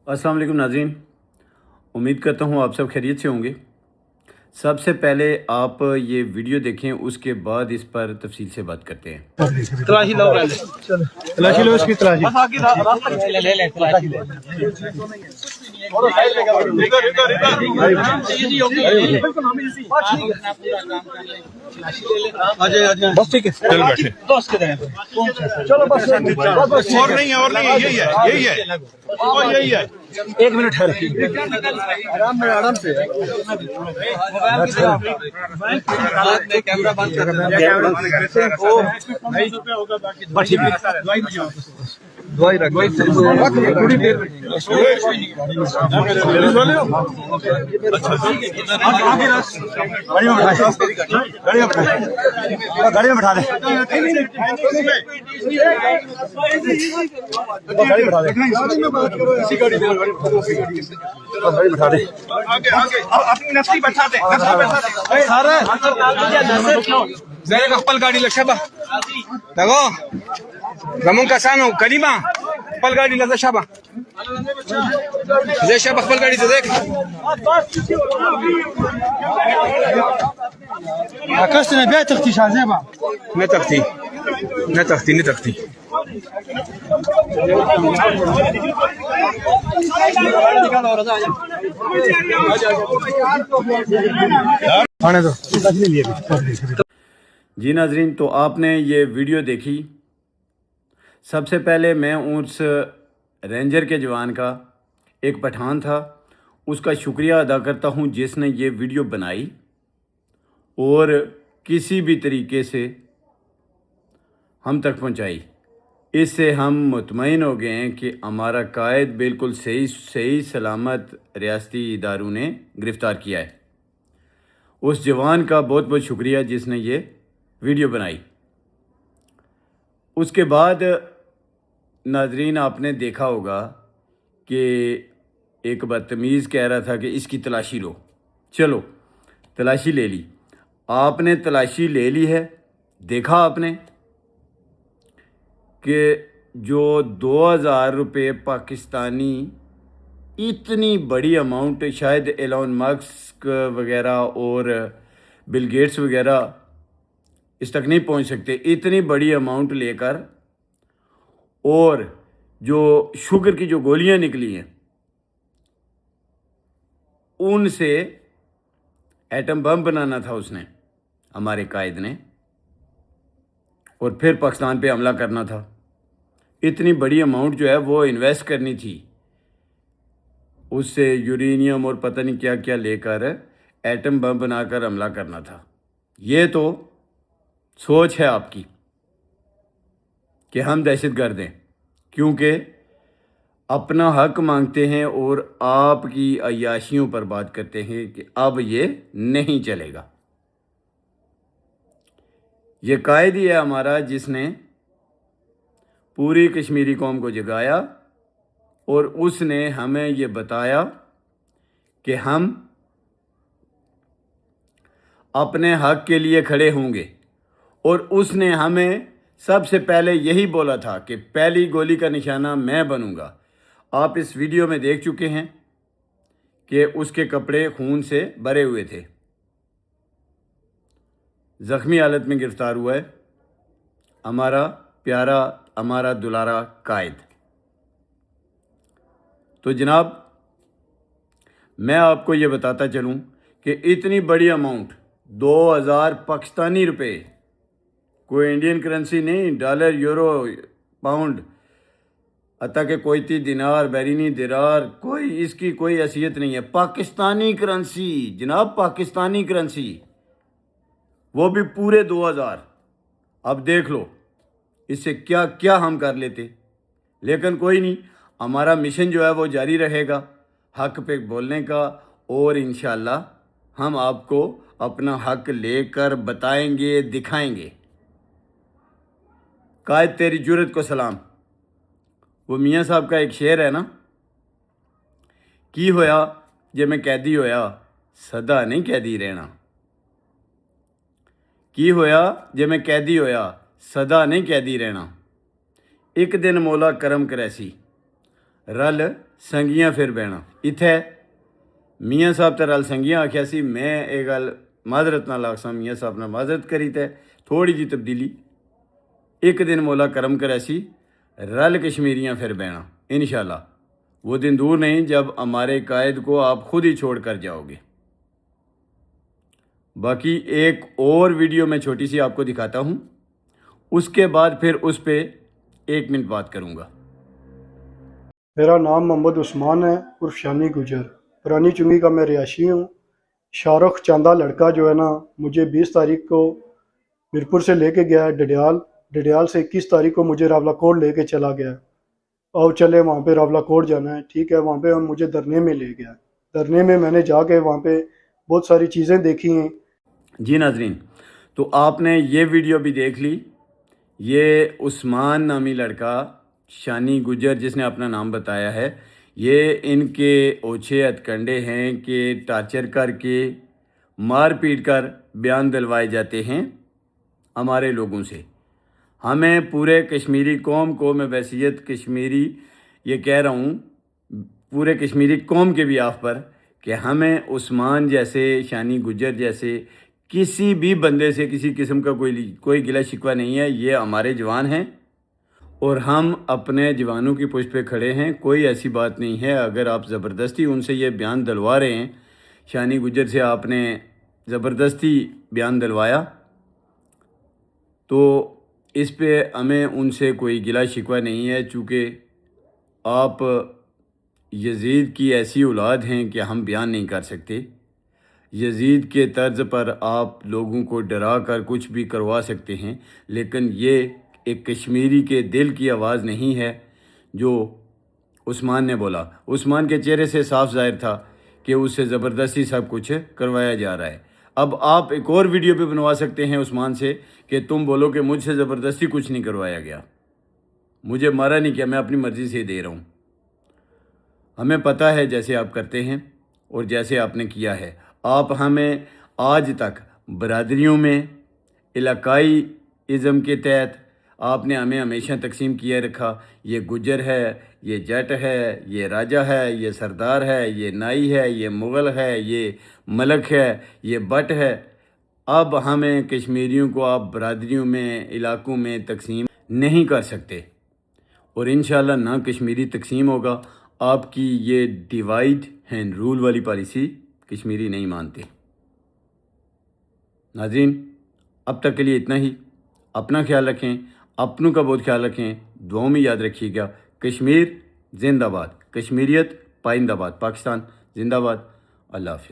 अस्सलाम वालेकुम नाज़रीन, उम्मीद करता हूँ आप सब खैरियत से होंगे। सबसे पहले आप ये वीडियो देखें, उसके बाद इस पर तफसील से बात करते हैं। तलाशी लो पहले, तलाशी लो इसकी तलाशी। बस आगे रास्ता ले ले तलाशी ले। बस ठीक है, चल बैठे। चलो बस और नहीं है, यही है यही है। एक मिनट ठहर, आराम से कैमरा बंद कर दवाई रख थोड़ी देर गाड़ी में बैठा दे, गाड़ी बैठा दे, गाड़ी बैठा दे, अपनी नफसी बैठा दे, सारे زي خپل गाड़ी له شبه دغه زمون کسانو کریمه خپل गाड़ी له شبه زي شبه خپل गाड़ी ته دیک اکستنه بیا تختی شازبه نه تختی آنے دو जी नाज़रीन, तो आपने ये वीडियो देखी। सबसे पहले मैं उस रेंजर के जवान का, एक पठान था, उसका शुक्रिया अदा करता हूँ जिसने ये वीडियो बनाई और किसी भी तरीके से हम तक पहुँचाई। इससे हम मुतमईन हो गए हैं कि हमारा कायद बिल्कुल सही सलामत रियासती इदारों ने गिरफ़्तार किया है। उस जवान का बहुत बहुत शुक्रिया जिसने ये वीडियो बनाई। उसके बाद नाज़रीन, आपने देखा होगा कि एक बदतमीज़ कह रहा था कि इसकी तलाशी लो। चलो तलाशी ले ली, आपने तलाशी ले ली है। देखा आपने कि जो 2000 रुपये पाकिस्तानी, इतनी बड़ी अमाउंट शायद एलोन मस्क वगैरह और बिल गेट्स वगैरह इस तक नहीं पहुंच सकते, इतनी बड़ी अमाउंट लेकर, और जो शुगर की जो गोलियां निकली हैं उनसे एटम बम बनाना था उसने, हमारे कायद ने, और फिर पाकिस्तान पे हमला करना था। इतनी बड़ी अमाउंट जो है वो इन्वेस्ट करनी थी, उससे यूरेनियम और पता नहीं क्या क्या लेकर एटम बम बनाकर हमला करना था। ये तो सोच है आपकी कि हम दहशतगर्द हैं, क्योंकि अपना हक मांगते हैं और आपकी अय्याशियों पर बात करते हैं कि अब ये नहीं चलेगा। ये कायद ही है हमारा जिसने पूरी कश्मीरी कौम को जगाया और उसने हमें ये बताया कि हम अपने हक के लिए खड़े होंगे, और उसने हमें सबसे पहले यही बोला था कि पहली गोली का निशाना मैं बनूंगा। आप इस वीडियो में देख चुके हैं कि उसके कपड़े खून से भरे हुए थे, ज़ख्मी हालत में गिरफ़्तार हुआ है हमारा प्यारा, हमारा दुलारा कायद। तो जनाब, मैं आपको ये बताता चलूँ कि इतनी बड़ी अमाउंट 2000 पाकिस्तानी रुपए, कोई इंडियन करेंसी नहीं, डॉलर, यूरो, पाउंड, अता के कोईती दिनार, बैरिनी दिरार, कोई इसकी कोई हैसियत नहीं है। पाकिस्तानी करेंसी जनाब, पाकिस्तानी करेंसी, वो भी पूरे 2000। अब देख लो इससे क्या क्या हम कर लेते, लेकिन कोई नहीं, हमारा मिशन जो है वो जारी रहेगा हक पे बोलने का, और इंशाअल्लाह हम आपको अपना हक लेकर बताएंगे, दिखाएंगे। कायद तेरी जुर्रत को सलाम। वो मियाँ साहब का एक शेर है ना, की होया जे मैं कैदी होया सदा नहीं कैदी रहना। की होया जे मैं कैदी होया सदा नहीं कैदी रहना। एक दिन मौला करम करैसी, रल संगियां फिर बहना। इत्थै मियाँ साहब ते रल संगियां आख्या सी, मैं ये गल माजरत नाल आखसां, मियाँ साहब ने माजरत करी ते थोड़ी जी तब्दीली। एक दिन मौला करम करे सी, रल कश्मीरियाँ फिर बहना इंशाल्लाह। वो दिन दूर नहीं जब हमारे कायद को आप खुद ही छोड़ कर जाओगे। बाकी एक और वीडियो मैं छोटी सी आपको दिखाता हूँ, उसके बाद फिर उस पर 1 मिनट बात करूँगा। मेरा नाम मोहम्मद उस्मान है उर्फ शानी गुजर, पुरानी चुंगी का मैं रिहायशी हूँ। शाहरुख चांदा लड़का जो है ना, मुझे 20 तारीख को मीरपुर से लेके गया है डडियाल से 21 तारीख को मुझे रावलाकोट लेके चला गया। और चले वहाँ पे रावलाकोट जाना है, ठीक है। वहाँ पे मुझे धरने में ले गया। धरने में मैंने जाके वहाँ पे बहुत सारी चीज़ें देखी हैं। जी नाजरीन, तो आपने ये वीडियो भी देख ली। ये उस्मान नामी लड़का शानी गुजर जिसने अपना नाम बताया है, ये इनके ओछे हथकंडे हैं कि टार्चर करके मार पीट कर बयान दिलवाए जाते हैं हमारे लोगों से। हमें पूरे कश्मीरी कौम को, मैं वसीयत कश्मीरी ये कह रहा हूँ पूरे कश्मीरी कौम के भी आप पर, कि हमें उस्मान जैसे, शानी गुजर जैसे किसी भी बंदे से किसी किस्म का कोई गिला शिकवा नहीं है। ये हमारे जवान हैं और हम अपने जवानों की पुष्ट पे खड़े हैं। कोई ऐसी बात नहीं है। अगर आप ज़बरदस्ती उनसे ये बयान दिलवा रहे हैं, शानी गुजर से आपने ज़बरदस्ती बयान दिलवाया, तो इस पे हमें उनसे कोई गिला शिकवा नहीं है। चूँकि आप यजीद की ऐसी औलाद हैं कि हम बयान नहीं कर सकते। यजीद के तर्ज पर आप लोगों को डरा कर कुछ भी करवा सकते हैं, लेकिन ये एक कश्मीरी के दिल की आवाज़ नहीं है जो उस्मान ने बोला। उस्मान के चेहरे से साफ जाहिर था कि उससे ज़बरदस्ती सब कुछ करवाया जा रहा है। अब आप एक और वीडियो भी बनवा सकते हैं उस्मान से कि तुम बोलो कि मुझसे ज़बरदस्ती कुछ नहीं करवाया गया, मुझे मारा नहीं किया, मैं अपनी मर्ज़ी से दे रहा हूँ। हमें पता है जैसे आप करते हैं और जैसे आपने किया है। आप हमें आज तक बरादरियों में इलाकाई इज़्म के तहत आपने हमें हमेशा तकसीम किया रखा। ये गुजर है, ये जट है, ये राजा है, ये सरदार है, ये नाई है, ये मुग़ल है, ये मलक है, ये बट है। अब हमें कश्मीरियों को आप बरादरियों में, इलाकों में तकसीम नहीं कर सकते और इंशाल्लाह ना कश्मीरी तकसीम होगा। आपकी ये डिवाइड एंड रूल वाली पॉलिसी कश्मीरी नहीं मानते। नाज़रीन, अब तक के लिए इतना ही। अपना ख्याल रखें, अपनों का बहुत ख्याल रखें, दुआओं में याद रखिएगा। कश्मीर जिंदाबाद, कश्मीरियत पाइंदाबाद, पाकिस्तान जिंदाबाद। अल्लाह हाफ़िज़।